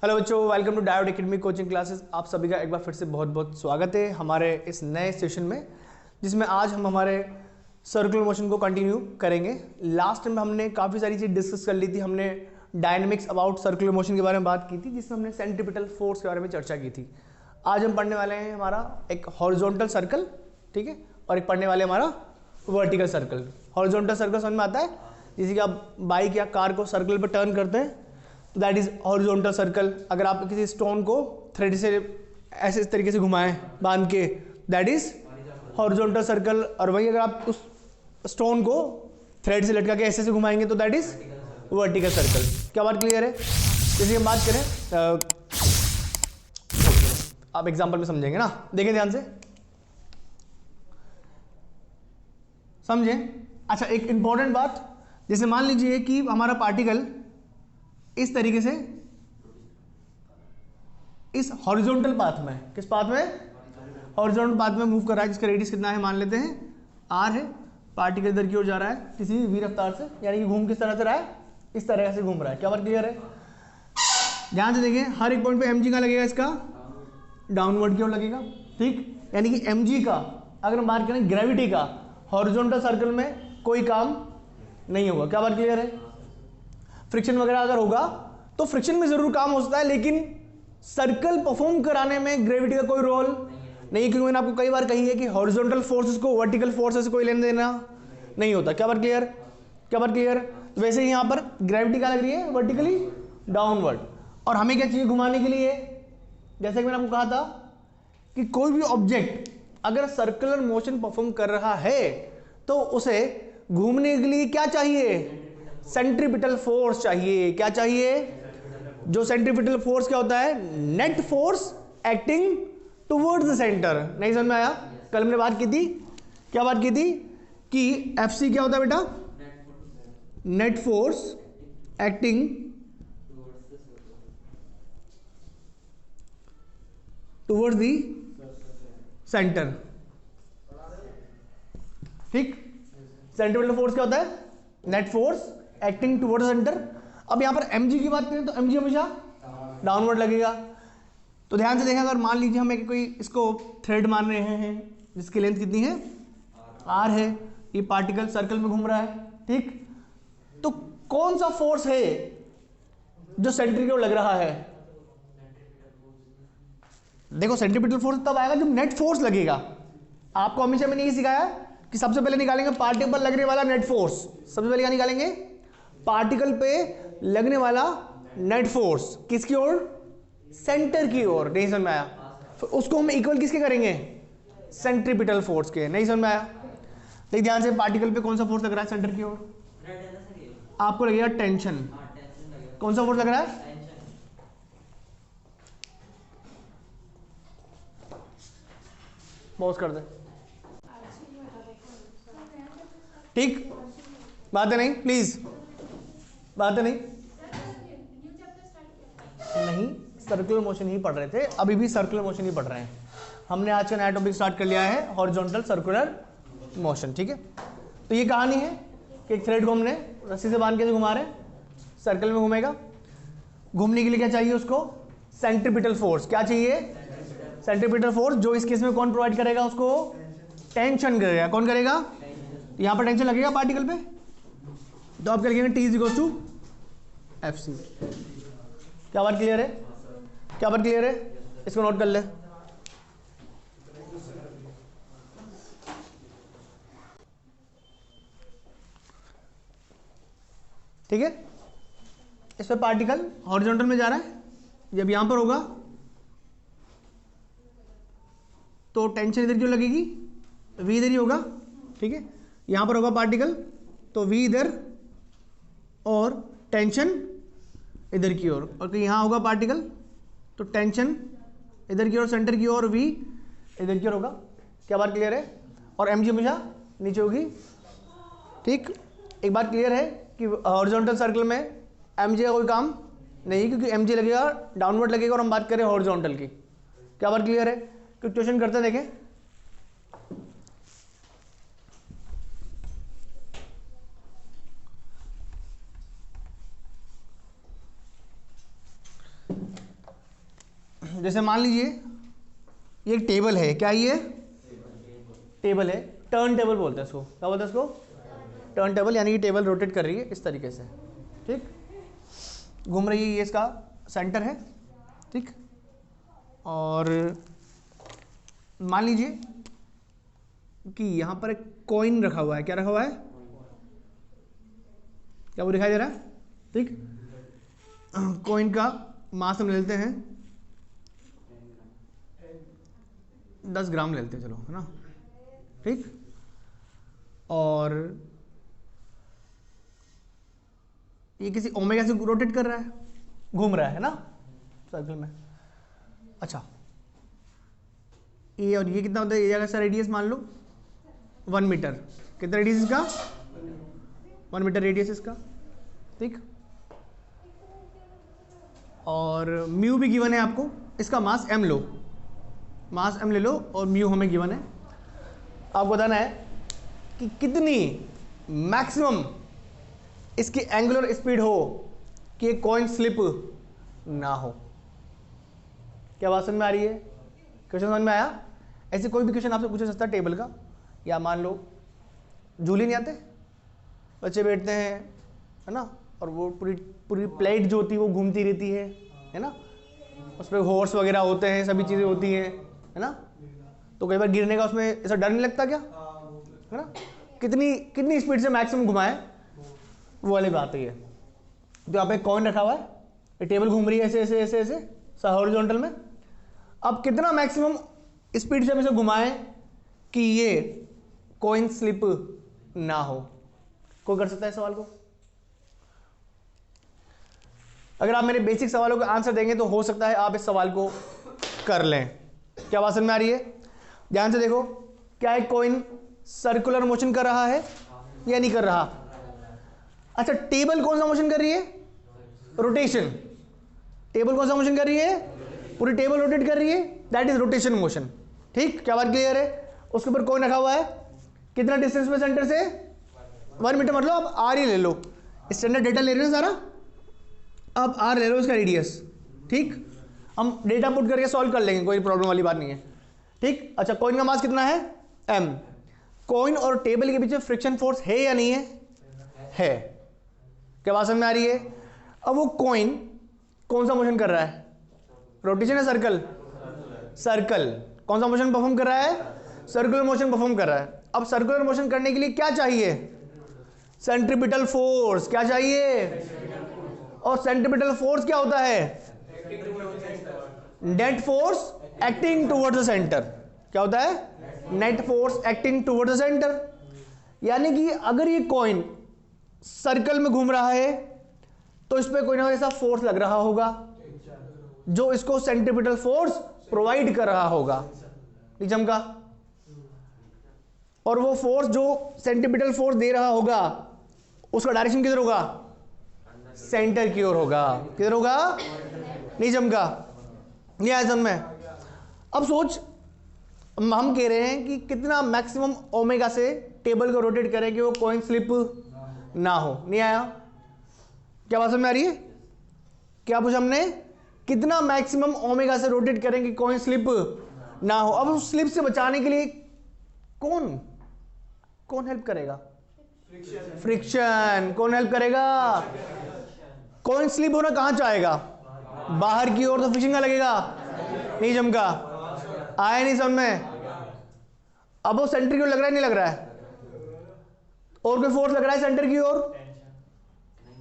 Hello बच्चों, welcome to diode academy coaching classes. आप सभी का एक बार फिर से बहुत बहुत स्वागत है हमारे इस नए सेशन में, जिसमें आज हम हमारे सर्कुलर मोशन को कंटिन्यू करेंगे। लास्ट में हमने काफ़ी सारी चीज़ डिस्कस कर ली थी। हमने डायनेमिक्स अबाउट सर्कुलर मोशन के बारे में बात की थी, जिसमें हमने सेंट्रीपिटल फोर्स के बारे में चर्चा की थी। आज हम पढ़ने वाले हैं हमारा एक हॉरिजॉन्टल सर्कल, ठीक है, और एक पढ़ने वाले हमारा वर्टिकल सर्कल। हॉरिजॉन्टल सर्कल समझ में आता है, जैसे कि आप बाइक या कार को सर्कल पर टर्न करते हैं, दैट इज हॉरिजॉन्टल सर्कल। अगर आप किसी स्टोन को थ्रेड से ऐसे इस तरीके से घुमाएं बांध के, दैट इज हॉरिजॉन्टल सर्कल। और वहीं अगर आप उस स्टोन को थ्रेड से लटका के ऐसे घुमाएंगे तो दैट इज वर्टिकल सर्कल। क्या बात क्लियर है? जैसे हम बात करें, आप एग्जांपल में समझेंगे ना, देखें ध्यान से, समझें। अच्छा, एक इंपॉर्टेंट बात, जैसे मान लीजिए कि हमारा पार्टिकल इस तरीके से इस हॉरिजॉन्टल पाथ में, किस पाथ में? हॉरिजॉन्टल पाथ में मूव कर रहा है, जिसका रेडियस कितना है मान लेते हैं r है। पार्टिकल इधर की ओर जा रहा है किसी भी रफ्तार से, यानी कि घूम किस तरह से रहा है? इस तरह से घूम रहा है। क्या बात क्लियर है? ध्यान से देखें, हर एक पॉइंट पे mg का लगेगा, इसका डाउनवर्ड की ओर लगेगा, ठीक। यानी कि mg का, अगर हम बात करें ग्रेविटी का, हॉरिजॉन्टल सर्कल में कोई काम नहीं होगा। क्या बात क्लियर है? फ्रिक्शन वगैरह अगर होगा तो फ्रिक्शन में जरूर काम हो सकता है, लेकिन सर्कल परफॉर्म कराने में ग्रेविटी का कोई रोल नहीं, क्योंकि मैंने आपको कई बार कही है कि हॉरिजॉन्टल फोर्सेस को वर्टिकल फोर्सेस कोई लेने देना नहीं होता। क्या बात क्लियर? क्या बात क्लियर? वैसे ही यहां पर ग्रेविटी क्या लग रही है? Vertically downward. और हमें क्या चाहिए घुमाने के लिए? जैसे कि मैंने आपको कहा था कि कोई भी ऑब्जेक्ट अगर सर्कुलर मोशन परफॉर्म कर रहा है तो उसे घूमने के लिए क्या चाहिए? सेंट्रीपिटल फोर्स चाहिए। क्या चाहिए? जो सेंट्रीपिटल फोर्स क्या होता है? Net force acting towards the centre. नहीं समझ में आया? कल हमने बात की थी, क्या बात की थी कि एफसी क्या होता है बेटा? Net force acting towards the centre, ठीक। सेंट्रीपिटल फोर्स क्या होता है? Net force acting towards centre. अब यहां पर mg की बात करें तो mg हमेशा डाउनवर्ड लगेगा। तो ध्यान से देखें, अगर मान लीजिए हमें कोई इसको थ्रेड मान रहे हैं जिसकी लेंथ कितनी है? r है, ये पार्टिकल सर्कल में घूम रहा है, ठीक। तो कौन सा फोर्स है जो सेंट्री की ओर लग रहा है? देखो, सेंट्रीपिटल फोर्स तब आएगा जब नेट फोर्स लगेगा। आपको हमेशा मैंने ये सिखाया कि सबसे पहले निकालेंगे पार्टिकल पर लगने वाला नेट फोर्स। सबसे पहले क्या निकालेंगे? पार्टिकल पे लगने वाला नेट फोर्स किसकी ओर? सेंटर की ओर। नहीं समझ में आया? तो उसको हम इक्वल किसके करेंगे? सेंट्रीपिटल फोर्स के। नहीं समझ में आया? देखिए ध्यान से, पार्टिकल पे कौन सा फोर्स लग रहा है सेंटर की ओर? आपको लगेगा टेंशन। कौन सा फोर्स लग रहा है? पॉज कर दे, ठीक। बात है नहीं? प्लीज, बात है नहीं? नहीं, सर्कुलर मोशन ही पढ़ रहे थे, अभी भी सर्कुलर मोशन ही पढ़ रहे हैं। हमने आज का नया टॉपिक स्टार्ट कर लिया है, हॉरिजॉन्टल सर्कुलर मोशन, ठीक है। तो ये कहानी है कि एक थ्रेड को हमने रस्सी से बांध के घुमा रहे हैं, सर्कल में घूमेगा। घूमने के लिए क्या चाहिए उसको? Centripetal force. क्या चाहिए? सेंट्रीपिटल फोर्स, जो इस केस में कौन प्रोवाइड करेगा उसको? टेंशन करेगा। कौन करेगा? यहां पर टेंशन लगेगा पार्टिकल पे, तो आप क्या लिखेंगे? T is equal to FC। क्या बात क्लियर है? क्या बात क्लियर है? इसको नोट कर ले। ठीक है, इस पर पार्टिकल हॉरिजॉन्टल में जा रहा है, जब यहां पर होगा तो टेंशन इधर क्यों लगेगी? V इधर ही होगा, ठीक है। यहां पर होगा पार्टिकल तो V इधर और टेंशन इधर की ओर, और यहां होगा पार्टिकल तो टेंशन इधर की ओर, सेंटर की ओर, V इधर की ओर होगा। क्या बात क्लियर है? और mg हमेशा नीचे होगी, ठीक। एक बात क्लियर है कि हॉरिजॉन्टल सर्कल में mg का कोई काम नहीं, क्योंकि mg लगेगा डाउनवर्ड लगेगा, और हम बात करें हॉरिजॉन्टल की। क्या बात क्लियर है? कुछ क्वेश्चन करते हैं, देखें। जैसे मान लीजिए ये एक टेबल है, क्या ये टेबल है, टर्न टेबल बोलते हैं इसको, क्या बोलते हैं इसको, टर्न टेबल, यानी कि टेबल रोटेट कर रही है इस तरीके से, ठीक, घूम रही है, ये इसका सेंटर है, ठीक। और मान लीजिए कि यहाँ पर एक कॉइन रखा हुआ है, क्या रखा हुआ है, क्या वो दिखाई दे रहा है, ठीक। कॉइन का मास हम ले लेते हैं 10 ग्राम ले लेते हैं, चलो, है ना, ठीक। और ये किसी ओमेगा से रोटेट कर रहा है, घूम रहा है ना सर्कल में। अच्छा, ये और ये कितना होता है, ये जगह से रेडियस मान लो 1 मीटर, कितना रेडियस इसका, 1 मीटर रेडियस इसका, ठीक। और म्यू भी गिवन है आपको, इसका मास m लो, मास m ले लो, और म्यू हमें गिवन है। आपको बताना है कि कितनी मैक्सिमम इसकी एंगुलर स्पीड हो कि एक कॉइन स्लिप ना हो। क्या बात समझ में आ रही है, क्वेश्चन समझ में आया। ऐसे कोई भी क्वेश्चन आपसे पूछा सकता है टेबल का, या मान लो झूले नहीं आते, बच्चे बैठते हैं, है ना, और वो पूरी पूरी प्लेट जो होती है वो घूमती रहती है ना, उस पर हॉर्स वगैरह होते हैं, सभी चीज़ें होती हैं, है ना, तो कई बार गिरने का उसमें ऐसा डर नहीं लगता क्या, है ना, कितनी कितनी स्पीड से मैक्सिमम घुमाए, वो वाली बात है। तो यहाँ पे कॉइन रखा हुआ है, ये टेबल घूम रही है ऐसे ऐसे ऐसे ऐसे हॉरिजॉन्टल में। अब कितना मैक्सिमम स्पीड से हम इसे घुमाएं कि ये कॉइन स्लिप ना हो, कोई कर सकता है सवाल को। अगर आप मेरे बेसिक सवालों का आंसर देंगे तो हो सकता है आप इस सवाल को कर लें। क्या बात समझ में आ रही है, ध्यान से देखो, क्या एक कॉइन सर्कुलर मोशन कर रहा है या नहीं कर रहा। अच्छा, टेबल कौन सा मोशन कर रही है, रोटेशन। टेबल कौन सा मोशन कर रही है, पूरी टेबल रोटेट कर रही है, दैट इज रोटेशन मोशन, ठीक। क्या बात क्लियर है। उसके ऊपर कॉइन रखा हुआ है, कितना डिस्टेंस पे सेंटर से, 1 मीटर, मतलब आप आर ही ले लो, स्टैंडर्ड डेटा ले रहे हैं सारा, अब आर ले लो इसका रेडियस, ठीक। हम डेटा पुट करके सॉल्व कर लेंगे, कोई प्रॉब्लम वाली बात नहीं है, ठीक। अच्छा, कॉइन का मास कितना है, m। कॉइन और टेबल के बीच में फ्रिक्शन फोर्स है या नहीं है। क्या बात समझ में आ रही है। अब वो कॉइन कौन सा मोशन कर रहा है, रोटेशन है सर्कल, सर्कल कौन सा मोशन परफॉर्म कर रहा है, सर्कुलर मोशन परफॉर्म कर रहा है। अब सर्कुलर मोशन करने के लिए क्या चाहिए, सेंट्रीपिटल फोर्स, क्या चाहिए, और सेंट्रीपिटल फोर्स क्या होता है, net force acting towards the centre. क्या होता है, net force acting towards the centre. यानी कि अगर ये कॉइन सर्कल में घूम रहा है तो इस पे कोई ना कोई ऐसा फोर्स लग रहा होगा जो इसको सेंट्रीपिटल फोर्स प्रोवाइड कर रहा होगा, ठीक चमका। और वो फोर्स जो सेंट्रीपिटल फोर्स दे रहा होगा उसका डायरेक्शन किधर होगा, सेंटर की ओर होगा, किधर होगा, नहीं चमका, नहीं आया समझ में। अब सोच, हम कह रहे हैं कि कितना मैक्सिमम ओमेगा से टेबल को रोटेट करें कि वो कॉइन स्लिप ना हो, नहीं आया। क्या बात समझ में आ रही है, क्या पूछा हमने, कितना मैक्सिमम ओमेगा से रोटेट करें कि कॉइन स्लिप ना हो। अब उस स्लिप से बचाने के लिए कौन कौन हेल्प करेगा, फ्रिक्शन। कौन हेल्प करेगा, कॉइन स्लिप होना कहां चाहेगा, बाहर की ओर, तो फ्रिक्शन का लगेगा, नहीं जमका, आया नहीं समझ में। अब वो सेंटर की ओर लग रहा है, नहीं लग रहा है, और कोई फोर्स लग रहा है सेंटर की ओर,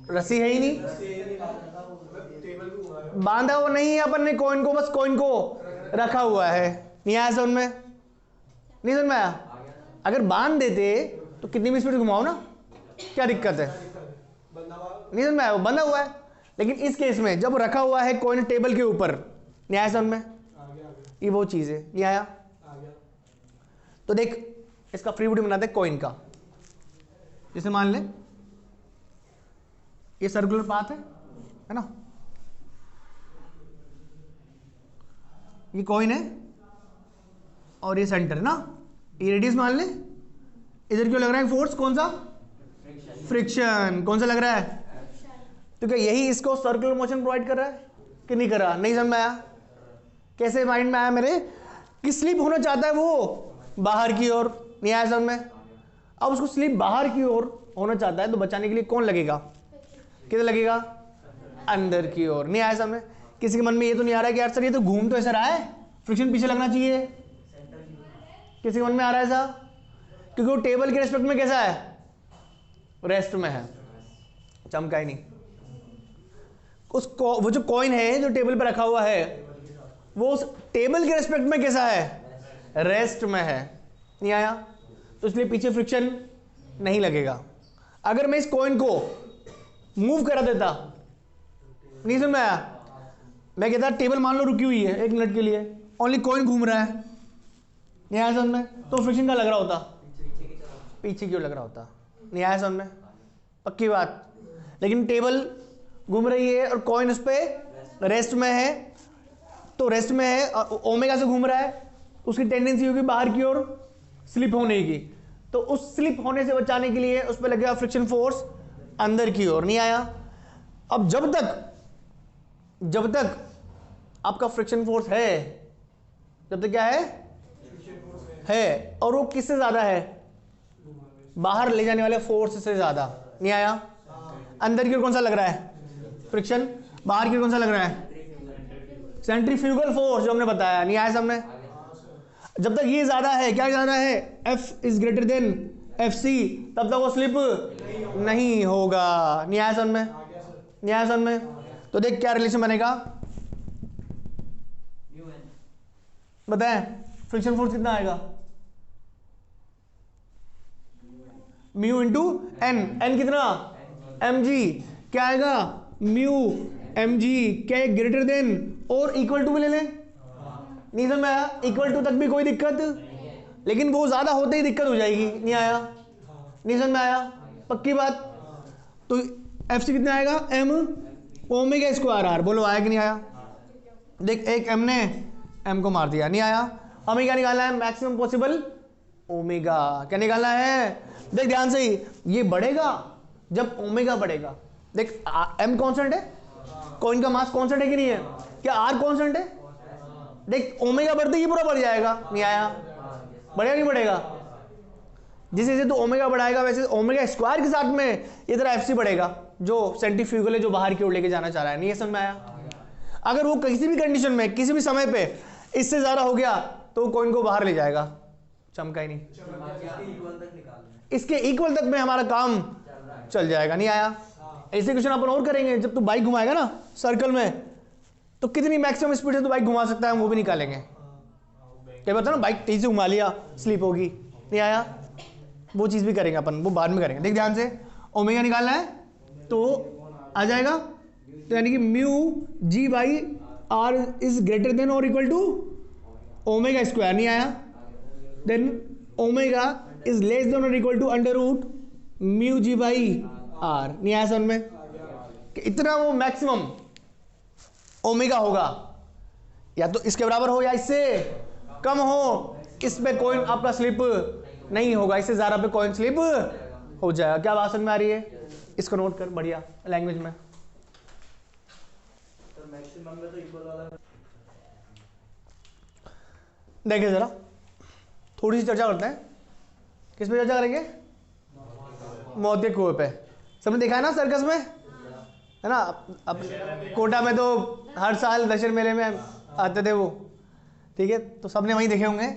रस्सी है ही नहीं, बांधा हुआ नहीं है अपन ने कॉइन को, बस कॉइन को रखा हुआ है, नहीं आया समझ में, नहीं समझ में आया। अगर बांध देते तो कितनी भी स्पीड घुमाओ ना, क्या दिक्कत है, नहीं समझ में आया, बंधा हुआ है। लेकिन इस केस में जब रखा हुआ है कॉइन टेबल के ऊपर, नहीं आया समझ में, ये वो चीज है, नहीं आया। तो देख, इसका फ्री बॉडी बनाते हैं कॉइन का। जैसे मान ले ये सर्कुलर पाथ है ना, ये कॉइन है और ये सेंटर है ना, ये रेडियस मान ले, इधर क्यों लग रहा है फोर्स, कौन सा, फ्रिक्शन। कौन सा लग रहा है, तो क्या यही इसको सर्कुलर मोशन प्रोवाइड कर रहा है कि नहीं कर रहा, नहीं समझ में आया, कैसे माइंड में आया मेरे कि स्लिप होना चाहता है वो बाहर की ओर, नहीं आया समझ में? अब उसको स्लिप बाहर की ओर होना चाहता है तो बचाने के लिए कौन लगेगा, किधर लगेगा, अंदर की ओर, नहीं आया समझ में? किसी के मन में ये तो नहीं आ रहा है कि यार सर ये तो घूम तो ऐसा रहा है, फ्रिक्शन पीछे लगना चाहिए, किसी के मन में आ रहा है ऐसा? क्योंकि वो टेबल के रेस्पेक्ट में कैसा है, रेस्ट में है, चमका ही नहीं। वो जो कॉइन है जो टेबल पे रखा हुआ है वो उस टेबल के रेस्पेक्ट में कैसा है, रेस्ट में है, नहीं आया? तो इसलिए पीछे फ्रिक्शन नहीं लगेगा। अगर मैं इस कॉइन को मूव करा देता, नहीं समझ में आया? मैं कहता टेबल मान लो रुकी हुई है 1 मिनट के लिए, ओनली कॉइन घूम रहा है, नहीं आया समझ में? तो फ्रिक्शन का लग रहा होता, पीछे क्यों लग रहा होता, नहीं आया समझ में? पक्की बात। लेकिन टेबल घूम रही है और कॉइन उस पर रेस्ट में है, तो रेस्ट में है और ओमेगा से घूम रहा है, उसकी टेंडेंसी होगी बाहर की ओर स्लिप होने की, तो उस स्लिप होने से बचाने के लिए उस पर लगेगा फ्रिक्शन फोर्स अंदर की ओर, नहीं आया? अब जब तक आपका फ्रिक्शन फोर्स है, जब तक क्या है और वो किससे ज्यादा है, बाहर ले जाने वाले फोर्स से ज्यादा, नहीं आया? अंदर की ओर कौन सा लग रहा है फ्रिक्शन, बाहर की ओर कौन सा लग रहा है सेंट्रीफ्यूगल फोर्स, जो हमने बताया, नहीं आया सामने? जब तक ये ज्यादा है, क्या ज्यादा है, F is greater then FC, तब तक वो स्लिप नहीं होगा, नहीं आया समझ में? नहीं आया समझ में? तो देख क्या रिलेशन बनेगा, बताएं फ्रिक्शन फोर्स कितना आएगा, म्यू इंटू एन कितना, mg, क्या आएगा, म्यू mg, क्या ग्रेटर देन और इक्वल टू भी ले लें, नहीं समझ में आया? इक्वल टू तक भी कोई दिक्कत, लेकिन वो ज्यादा होते ही दिक्कत हो जाएगी, नहीं आया? नहीं समझ में आया? पक्की बात। तो FC कितना आएगा, m ओमेगा स्क्वायर r, बोलो आया कि नहीं आया? देख एक m ने m को मार दिया, नहीं आया? हमें क्या निकालना है, मैक्सिमम पॉसिबल ओमेगा, क्या निकालना है? देख ध्यान से ही, ये बढ़ेगा जब ओमेगा बढ़ेगा। देख m कांस्टेंट है, कॉइन का मास कांस्टेंट है कि नहीं है, क्या r कांस्टेंट है? देख ओमेगा बढ़ते ही पूरा बढ़ जाएगा, नहीं आया? बढ़ेगा नहीं बढ़ेगा? जैसे जैसे तो ओमेगा बढ़ाएगा वैसे ओमेगा स्क्वायर के साथ में ये तरह FC बढ़ेगा, जो सेंट्रीफ्यूगल है, जो बाहर की ओर लेके जाना चाह रहा है, नहीं है समझ में आया? अगर वो किसी भी कंडीशन में किसी भी समय पे इससे ज्यादा हो गया तो कॉइन को बाहर ले जाएगा, चमका ही नहीं, इसके इक्वल तक में हमारा काम चल जाएगा, नहीं आया? ऐसे क्वेश्चन अपन और करेंगे, जब तू बाइक घुमाएगा ना सर्कल में, तो कितनी मैक्सिमम स्पीड से तो बाइक घुमा सकता है, वो भी निकालेंगे। क्या बता ना, बाइक तेजी से घुमा लिया स्लिप होगी, नहीं आया? वो चीज भी करेंगे अपन, वो बाद में करेंगे। देख ध्यान से, ओमेगा निकालना है तो आ जाएगा, तो यानी कि mu g by are is greater than और इक्वल टू ओमेगा स्क्वायर, नहीं आया? Then omega is less than और equal to under root mu g by r, नहीं आया समझ में? कि इतना वो मैक्सिमम ओमेगा होगा, या तो इसके बराबर हो या इससे कम हो, इस पे कॉइन आपका स्लिप नहीं होगा, इससे ज्यादा पे कॉइन स्लिप हो जाएगा। क्या बात समझ में आ रही है? इसको नोट कर बढ़िया लैंग्वेज में। तो मैक्सिमम में तो इक्वल वाला देखिए जरा, थोड़ी सी चर्चा करते हैं। किस पे चर्चा करेंगे? मौत के कुएं पे। सबने देखा है ना सर्कस में, है ना? अब कोटा में तो हर साल दशहरे मेले में आते थे वो, ठीक है? तो सबने वहीं देखे होंगे।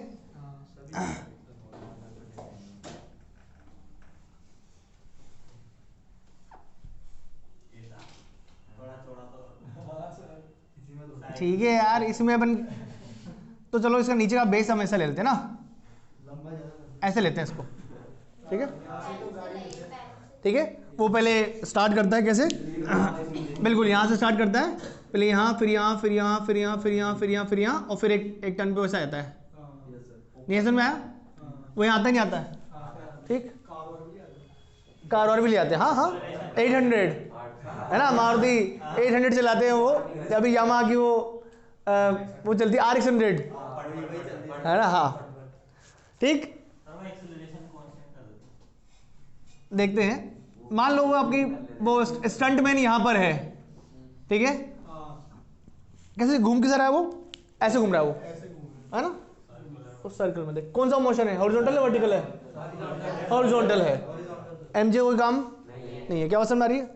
ठीक है यार, इसमें अपन तो चलो इसका नीचे का बेस हम ऐसा ले लेते हैं ना, ऐसे लेते हैं इसको, ठीक है? ठीक है, वो पहले स्टार्ट करता है कैसे? बिल्कुल यहाँ से स्टार्ट करता है, पहले यहाँ, फिर यहाँ, फिर यहाँ, फिर यहाँ, फिर यहाँ, फिर यहाँ, फिर यहाँ, और फिर एक टर्न पे वैसा आता है। नहीं समझ में आया? वो यहाँ आता ही नहीं आता है, ठीक? कार और भी ले आते हैं, हाँ हाँ, 800 है ना, मारुति 800 चलाते हैं वो, अभी यामाहा की वो चलती है RX 100, है ना? हाँ ठीक, देखते हैं। मान लो वो आपकी वो स्टंट मैन यहाँ पर है, ठीक है? कैसे घूम के रहा है वो, ऐसे घूम रहा है वो, है ना, उस सर्कल में देख कौन सा मोशन है, हॉरिजॉन्टल है वर्टिकल है, हॉरिजॉन्टल है। एमजे कोई काम नहीं है, क्या समझ आ रही है?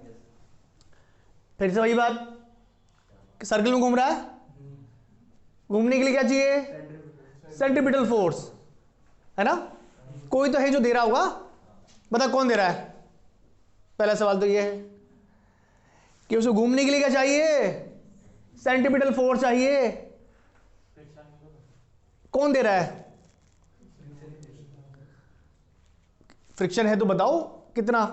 फिर से वही बात, सर्कल में घूम रहा है, घूमने के लिए क्या चाहिए, सेंट्रीपिटल फोर्स, है ना। कोई तो है जो दे रहा होगा, बता कौन दे रहा है। पहला सवाल तो ये है कि उसको घूमने के लिए क्या चाहिए, सेंट्रीपिटल फोर्स चाहिए, कौन दे रहा है, फ्रिक्शन है तो बताओ कितना,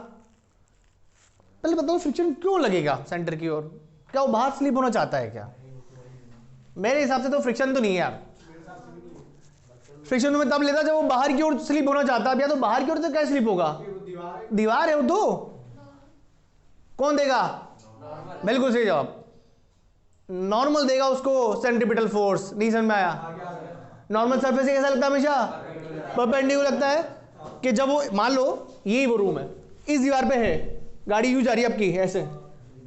पहले बताओ फ्रिक्शन क्यों लगेगा सेंटर की ओर, क्या वो बाहर स्लिप होना चाहता है क्या? मेरे हिसाब से तो फ्रिक्शन तो नहीं है यार, फ्रिक्शन तो मैं तब लेता जब वो बाहर की ओर स्लिप होना चाहता है, या तो बाहर की ओर से क्या स्लिप होगा, दीवार है वो तो, कौन देगा, बिल्कुल सही जवाब, नॉर्मल देगा उसको सेंट्रीपिटल फोर्स। नहीं समझ में आया? नॉर्मल सरफेस से कैसा लगता है, हमेशा परपेंडिकुलर लगता है, कि जब वो मान लो यही वो रूम है, इस दीवार पे है, गाड़ी यूं जा रही है आपकी ऐसे,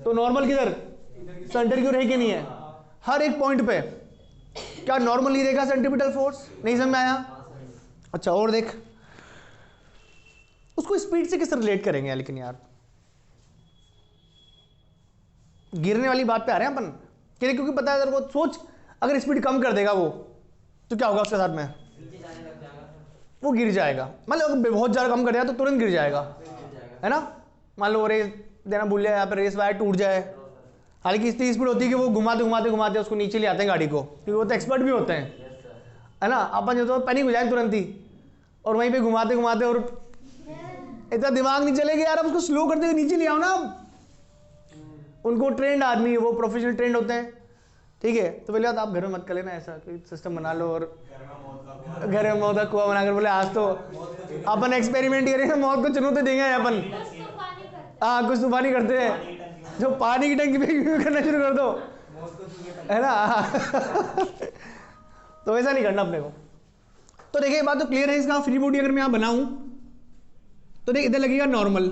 तो नॉर्मल किधर, सेंटर की ओर है कि नहीं है, हर एक पॉइंट पे क्या नॉर्मल नहीं देगा सेंट्रीपिटल फोर्स। नहीं समझ में आया? अच्छा और देख, उसको स्पीड से किस रिलेट करेंगे, लेकिन यार गिरने वाली बात पे आ रहे हैं अपन, क्योंकि पता है अगर वो सोच, अगर स्पीड कम कर देगा वो तो क्या होगा उसके साथ में, वो गिर जाएगा, मतलब अगर बहुत ज़्यादा कम कर दिया तो तुरंत गिर जाएगा, है ना। मान लो रेस देना भूल जाए, यहाँ पे रेस वायर टूट जाए, हालांकि इतनी स्पीड होती है कि वो घुमाते घुमाते घुमाते उसको नीचे ले आते हैं गाड़ी को, क्योंकि वो तो एक्सपर्ट भी होते हैं, है ना। अपन जो तो पैनिक हो जाए तुरंत ही, और वहीं पे घुमाते घुमाते, और इतना दिमाग नहीं चलेगा यार, अब उसको स्लो करते हुए नीचे ले आओ ना। उनको ट्रेंड आदमी, वो प्रोफेशनल ट्रेंड होते हैं, ठीक है। तो पहले बात आप घर में मत कर लेना ऐसा कि सिस्टम बना लो और घर में मौत का कुआं बनाकर बोले आज तो अपन एक्सपेरिमेंट करेंगे, मौत को चुनौती देंगे अपन। हाँ कुछ तूफानी करते हैं, जो पानी की टंकी पे करना शुरू कर दो, है ना। तो वैसा नहीं करना अपने को। तो देखिए बात तो क्लियर है इसका। फ्री बॉडी अगर मैं यहाँ बनाऊं तो देख इधर लगेगा नॉर्मल,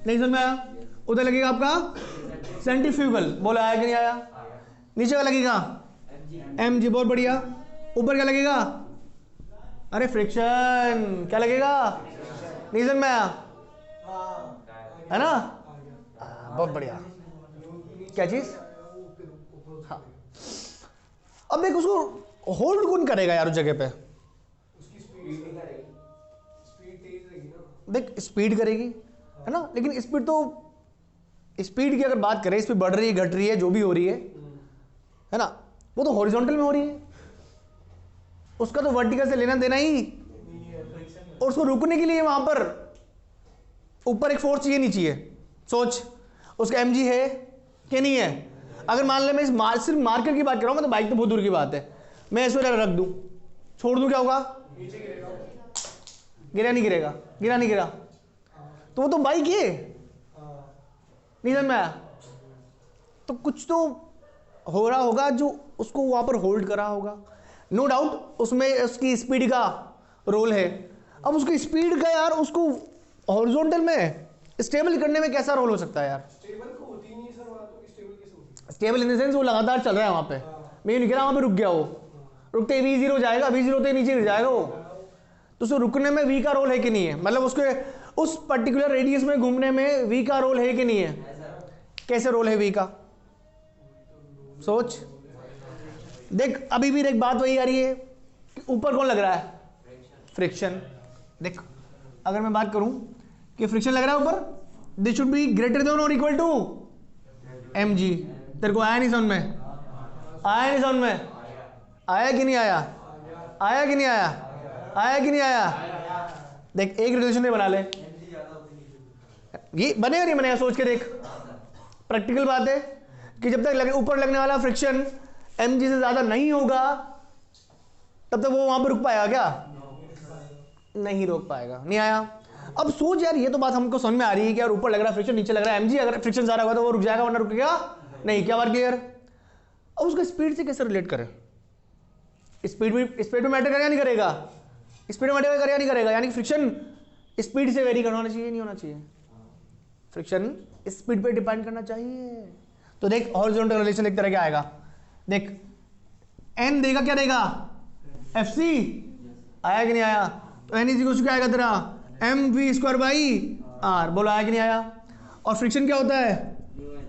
नहीं समझ में आया, उधर लगेगा आपका सेंट्रीफ्यूगल, बोला आया कि नहीं आया। नीचे का लगेगा एम जी, बहुत बढ़िया। ऊपर क्या लगेगा, अरे फ्रिक्शन, क्या लगेगा, नहीं समझ में आया, है ना, बहुत बढ़िया। क्या चीज, हाँ। अब देख उसको होल्ड कौन करेगा यार उस जगह पे, देख स्पीड करेगी, है ना। लेकिन स्पीड तो, स्पीड की अगर बात करें, स्पीड बढ़ रही है घट रही है जो भी हो रही है ना, वो तो हॉरिजॉन्टल में हो रही है, उसका तो वर्टिकल से लेना देना ही, और उसको रुकने के लिए वहां पर ऊपर एक फोर्स चाहिए नहीं चाहिए। सोच उसका एम जी है कि नहीं है। अगर मान ले मैं इस सिर्फ मार्कर की बात कर रहा हूं, मैं तो बाइक तो बहुत दूर की बात है, मैं इस पर रख दूं, छोड़ दूं, क्या होगा, गिरा नहीं गिरेगा, गिरा नहीं गिरा, तो वो तो बाइक है, नहीं समझ में आया। तो कुछ तो हो रहा होगा जो उसको वहां पर होल्ड करा होगा, नो डाउट उसमें उसकी स्पीड का रोल है। अब उसकी स्पीड का यार उसको हॉरिजॉन्टल में स्टेबल करने में कैसा रोल हो सकता है यार, स्टेबल इन द सेंस वो लगातार चल रहा है वहां पे, मैं नहीं कह रहा वहां पे रुक गया, वो रुकते ही V0 जाएगा, V0 होते नीचे गिर जाएगा वो, तो उसको रुकने में V का रोल है कि नहीं है, मतलब उसके उस पर्टिकुलर रेडियस में घूमने में V का रोल है कि नहीं है, कैसे रोल है V का, सोच। देख अभी भी एक बात वही आ रही है कि ऊपर कौन लग रहा है, फ्रिक्शन। देख अगर मैं बात करूं कि फ्रिक्शन लग रहा है ऊपर, this should be greater than और इक्वल टू mg। तेरे को आया नहीं समझ में, आया नहीं समझ में, आया कि नहीं आया, आया कि नहीं आया, आया कि नहीं आया। देख एक रिलेशन बना ले, ये बनेगा नहीं बनेगा, सोच के देख। प्रैक्टिकल बात है कि जब तक ऊपर लगने वाला फ्रिक्शन mg से ज्यादा नहीं होगा तब तक वो वहां पर रुक पाएगा क्या, नहीं रोक पाएगा। नहीं आया। अब सोच यार, ये तो बात हमको समझ में आ रही है कि यार ऊपर लग रहा है फ्रिक्शन, नीचे लग रहा है mg, अगर फ्रिक्शन ज्यादा होगा तो वो रुक जाएगा वरना रुकेगा नहीं, क्या बात क्लियर। अब उसको स्पीड से कैसे रिलेट करें, स्पीड में मैटर करेगा नहीं करेगा, स्पीड में मैटर करेगा नहीं करेगा, यानी कि फ्रिक्शन स्पीड से वेरी करना चाहिए नहीं होना चाहिए, फ्रिक्शन स्पीड पे डिपेंड करना चाहिए। तो देख हॉरिजॉन्टल रिलेशन एक तरह का आएगा, देख एन देगा क्या देगा, एफ सी, आया कि नहीं आया? तो एन इज इक्वल टू क्या आएगा तेरा, M V square by R, बोलो आया कि नहीं आया? और फ्रिक्शन क्या होता है,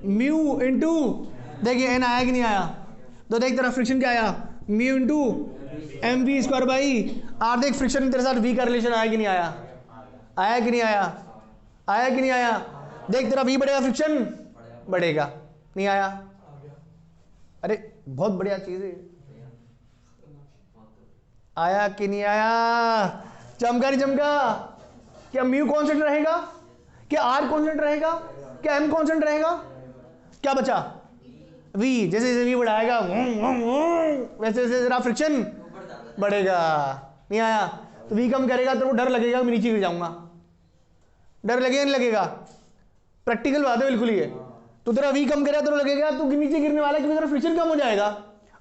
म्यू इंटू, देखिए एन आया कि नहीं आया? तो देख तेरा फ्रिक्शन क्या आया, mu into M V square by R. देख फ्रिक्शन तेरे साथ वी का रिलेशन आया कि नहीं आया? आया कि नहीं आया? आया कि नहीं आया? देख तेरा वी बढ़ेगा, फ्रिक्शन बढ़ेगा, नहीं आया? अरे बहुत बढ़िया चीज है, आया कि नहीं आया? चमका नहीं चमका? क्या म्यू कांस्टेंट रहेगा, क्या आर कांस्टेंट रहेगा, क्या एम कांस्टेंट रहेगा? क्या बचा, वी। जैसे जैसे वी बढ़ाएगा वैसे वैसे जरा फ्रिक्शन बढ़ेगा, नहीं आया? तो वी कम करेगा तो वो डर लगेगा मैं नीचे गिर जाऊंगा, डर लगेगा नहीं लगेगा? प्रैक्टिकल बात है बिल्कुल ये। तो तेरा वी कम करेगा तो लगेगा तू नीचे गिरने वाला है, क्योंकि तेरा फ्रिक्शन कम हो जाएगा,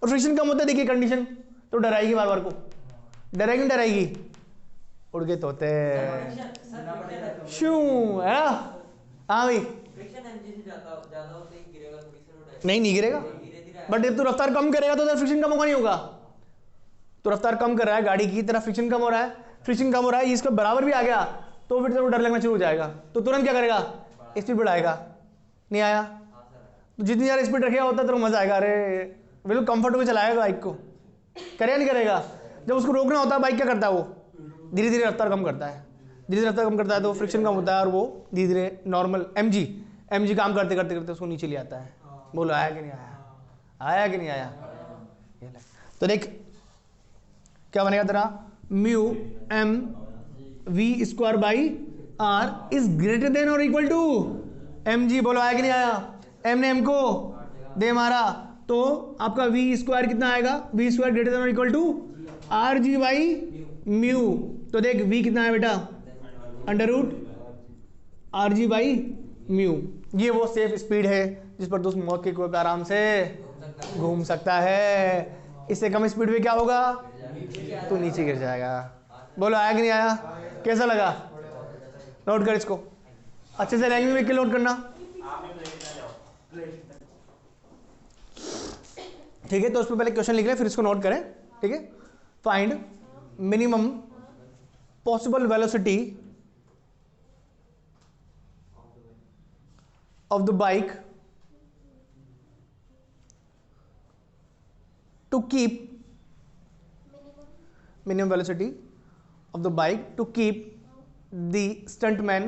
और फ्रिक्शन कम होता है देखिए कंडीशन, तो डराएगी बार बार को, डराएगी डराएगी, उड़ के तोते शू है ना? हाँ भाई, नहीं गिरेगा, बट जब तू रफ्तार कम करेगा तो तेरा फ्रिक्शन कम होगा नहीं होगा? तो रफ्तार कम कर रहा है गाड़ी की, तेरा फ्रिक्शन कम हो रहा है, फ्रिक्शन कम हो रहा है, इसका बराबर भी आ गया तो फिर तेरे को डर लगना शुरू हो जाएगा, तो तुरंत क्या करेगा, स्पीड बढ़ाएगा, नहीं आया? तो जितनी ज़्यादा स्पीड रखेगा होता तो मजा आएगा, अरे बिल्कुल कंफर्ट में चलाएगा बाइक को, करेगा नहीं करेगा? जब उसको रोकना होता है बाइक क्या करता है, वो धीरे धीरे रफ्तार कम करता है, धीरे धीरे रफ्तार कम करता है तो फ्रिक्शन कम होता है, और वो धीरे धीरे नॉर्मल एमजी काम करते करते करते उसको नीचे ले आता है। बोलो आया कि नहीं आया? आया कि नहीं आया? तो देख क्या बनेगा तेरा, mu M V square by are is greater than और इक्वल टू एम जी। बोलो आया कि नहीं आया? एम ने एम को दे मारा तो आपका वी स्क्वायर कितना आएगा, वी स्क्वायर ग्रेटर देन और equal to R G by mu. तो देख वी कितना है बेटा, under root R G by mu. ये वो सेफ स्पीड है जिस पर दोस्त मौके को आराम से घूम सकता है। इससे कम स्पीड में क्या होगा, तो नीचे गिर जाएगा। बोलो आया कि नहीं आया? कैसा लगा? नोट कर इसको अच्छे से, लैंग्वेज में नोट करना, ठीक है? तो उसमें पहले क्वेश्चन लिख रहे हैं फिर इसको नोट करें, ठीक है? Find minimum possible velocity of the bike to keep minimum velocity of the bike to keep the stuntman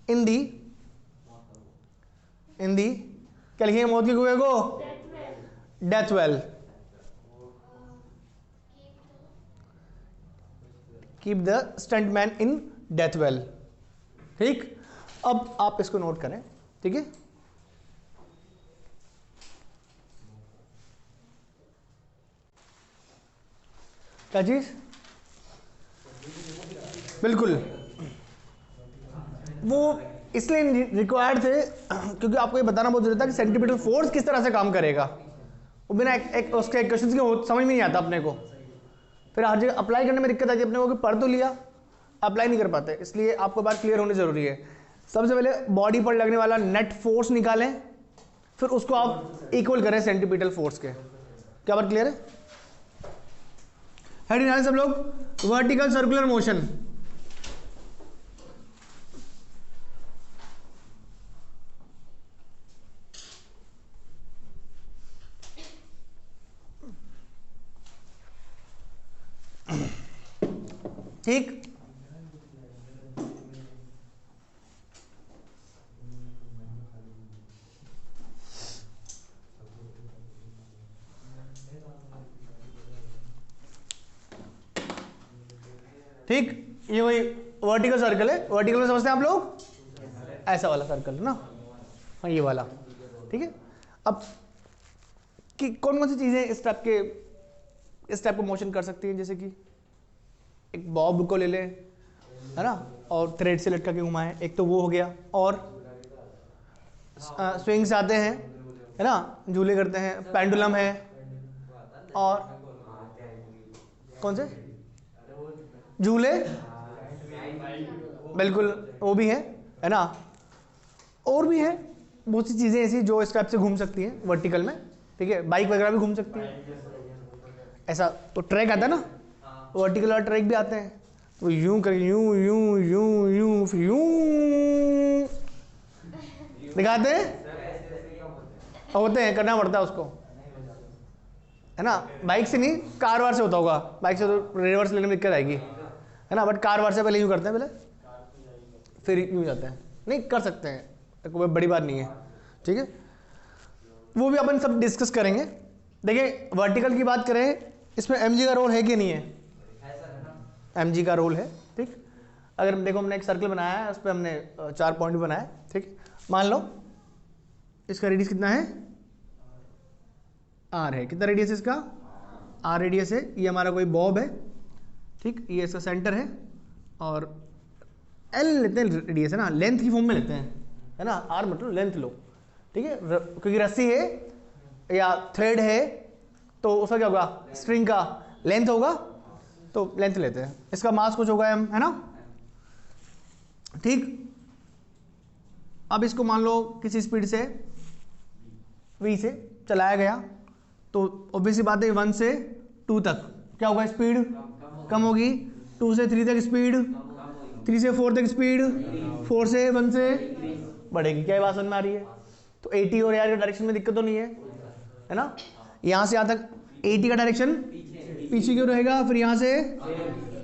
in the क्या लिखेंगे मौत के कुएं को, death well. Keep the stuntman in death well, ठीक? अब आप इसको नोट करें, ठीक है? क्या चीज, बिल्कुल वो इसलिए रिक्वायर्ड थे क्योंकि आपको ये बताना बहुत जरूरी था कि सेंट्रीपिटल फोर्स किस तरह से काम करेगा। वो बिना उसके क्वेश्चन के समझ में नहीं आता अपने को, फिर हर जगह अप्लाई करने में दिक्कत आती है अपने को, कि पढ़ तो लिया अप्लाई नहीं कर पाते। इसलिए आपको बात क्लियर होनी जरूरी है। सबसे पहले बॉडी पर लगने वाला नेट फोर्स निकालें, फिर उसको आप इक्वल करें सेंट्रीपिटल फोर्स के। क्या बात क्लियर है? हेड निकालें सब लोग। वर्टिकल सर्कुलर मोशन, ठीक? ठीक, ये वही वर्टिकल सर्कल है। वर्टिकल में समझते हैं आप लोग, ऐसा वाला सर्कल है ना, हाँ ये वाला, ठीक है? अब कि कौन कौन सी चीजें इस टाइप को मोशन कर सकती हैं, जैसे कि एक बॉब को ले लें, है ना, और थ्रेड से लटका के घुमाएं, एक तो वो हो गया। और स्विंग्स आते हैं, है ना, झूले करते हैं, पेंडुलम है, और कौन से झूले, बिल्कुल वो भी है ना, और भी है बहुत सी चीज़ें ऐसी जो इस टाइप से घूम सकती हैं वर्टिकल में, ठीक है। बाइक वगैरह भी घूम सकती है ऐसा। तो ट्रैक आता है ना, वर्टिकल वाला ट्रैक भी आते हैं, तो यूं करके यूं यूं यूं यूं फिर यूं दिखाते हैं, होते हैं, करना पड़ता है उसको, है ना। बाइक से नहीं, कार वार से होता होगा, बाइक से तो रिवर्स लेने में दिक्कत आएगी, है ना। बट कार वार से पहले यूं करते हैं, पहले फिर यूं जाते हैं, नहीं कर सकते हैं, कोई बड़ी बात नहीं है, ठीक है। वो भी अपन सब डिस्कस करेंगे। देखिए वर्टिकल की बात करें, इसमें mg का रोल है कि नहीं है? mg का रोल है, ठीक। अगर देखो हमने एक सर्कल बनाया है, उस पर हमने 4 पॉइंट भी बनाया, ठीक। मान लो इसका रेडियस कितना है, r है। कितना रेडियस है इसका? r रेडियस है। ये हमारा कोई बॉब है, ठीक। ये इसका सेंटर है और l लेते हैं रेडियस, है ना, लेंथ की फॉर्म में लेते हैं, है ना। r मतलब लेंथ लो, ठीक है, क्योंकि रस्सी है या थ्रेड है तो उसका क्या होगा, स्ट्रिंग का लेंथ होगा, तो लेंथ लेते हैं। इसका मास कुछ होगा m, है ना, ठीक। अब इसको मान लो किसी स्पीड से v से चलाया गया, तो ऑब्वियसली बात है 1 से 2 तक क्या होगा, स्पीड कम होगी। 2 से 3 तक स्पीड, 3 से 4 तक स्पीड, 4 से 1 से बढ़ेगी। क्या ये बात समझ में आ रही है? तो 80 और यार के डायरेक्शन में दिक्कत तो नहीं है ना। यहाँ से यहाँ तक 80 का डायरेक्शन पीछे क्यों रहेगा, फिर यहाँ से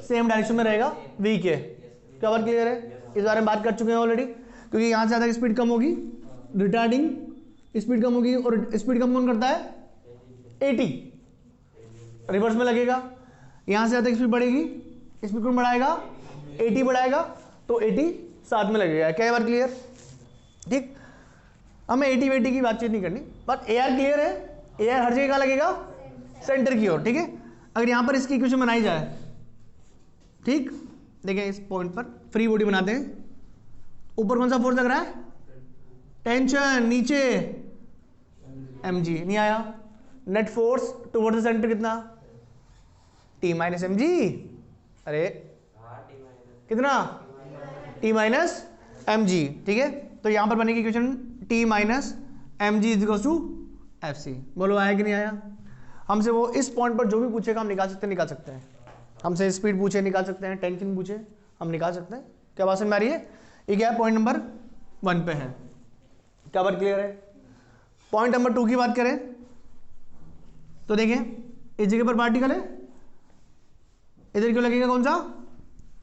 सेम डायरेक्शन में रहेगा v के। क्या बात क्लियर है? इस बारे में बात कर चुके हैं ऑलरेडी, क्योंकि यहाँ से ज़्यादा स्पीड कम होगी, रिटार्डिंग स्पीड कम होगी, और स्पीड कम कौन करता है, 80, रिवर्स में लगेगा। यहाँ से ज़्यादा स्पीड बढ़ेगी, स्पीड कौन बढ़ाएगा, 80 बढ़ाएगा, तो 80 साथ में लगेगा। क्या बात क्लियर? ठीक, हमें 80 की बातचीत नहीं करनी, बट AR क्लियर है। AR हर जगह लगेगा सेंटर की ओर, ठीक है। अगर यहाँ पर इसकी इक्वेशन बनाई जाए, ठीक, देखें इस पॉइंट पर फ्री बॉडी बनाते हैं, ऊपर कौन सा फोर्स लग रहा है, टेंशन, नीचे mg, नहीं आया। Net force towards the centre कितना, T माइनस mg, अरे कितना, T माइनस mg, ठीक है। तो यहां पर बनेगी equation T minus mg is equal to FC। बोलो आया कि नहीं आया? हमसे वो इस पॉइंट पर जो भी पूछेगा हम निकाल सकते हैं। हमसे स्पीड पूछे निकाल सकते हैं, टेंशन पूछे हम निकाल सकते हैं। क्या बात समझ में आ रही है? ये क्या है, पॉइंट नंबर 1 पे है। क्या बात क्लियर है? पॉइंट नंबर 2 की बात करें तो देखें इस जगह पर पार्टिकल है, इधर क्यों लगेगा, कौन सा,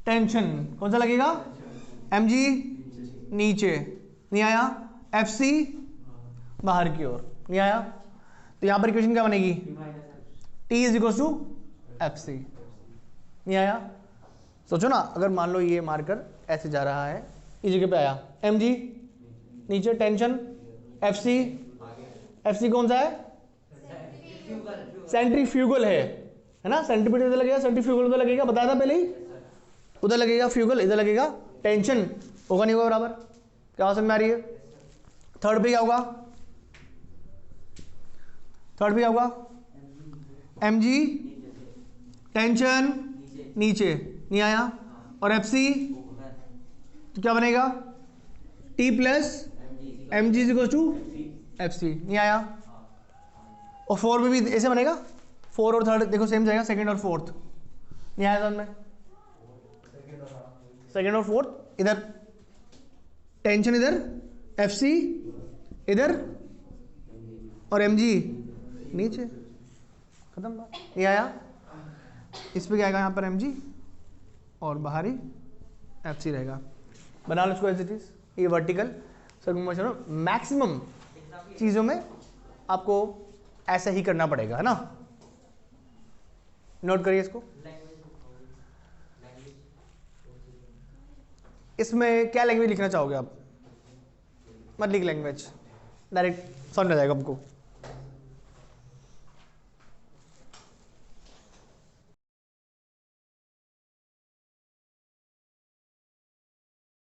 टेंशन, कौन सा लगेगा, mg नीचे, नहीं आया। FC बाहर की ओर, नहीं आया। तो यहां पर इक्वेशन क्या बनेगी, T is equal to FC, नहीं आया। सोचो ना, अगर मान लो ये मार्कर ऐसे जा रहा है, इस जगह पे आया, mg नीचे, टेंशन, FC कौन सा है, सेंट्रीफ्यूगल है ना। सेंट्रीपिटल उधर लगेगा, सेंट्रीफ्यूगल उधर लगेगा, बताया था पहले ही, उधर लगेगा फ्यूगल, इधर लगेगा टेंशन, होगा नहीं होगा बराबर। क्या समझ में आ रही है? थर्ड पे क्या होगा, थर्ड पे क्या होगा, mg टेंशन नीचे, नहीं आया। और FC तो क्या बनेगा, T plus mg is equal to FC, नहीं आया। और 4 में भी ऐसे बनेगा, 4 और 3 देखो सेम जाएगा, सेकंड और फोर्थ, नहीं आया समझ में, सेकंड और फोर्थ, इधर टेंशन, इधर FC, इधर और mg नीचे, खत्म बात, नहीं आया। इस पे क्या आएगा, यहाँ पर mg और बाहरी FC रहेगा। बना लो इसको ऐसे चीज, ये वर्टिकल सर्कुमफलेक्शन मैक्सिमम चीज़ों में आपको ऐसा ही करना पड़ेगा, है ना। नोट करिए इसको। इसमें क्या लैंग्वेज लिखना चाहोगे आप? मत लिख लैंग्वेज, डायरेक्ट समझ आ जाएगा हमको।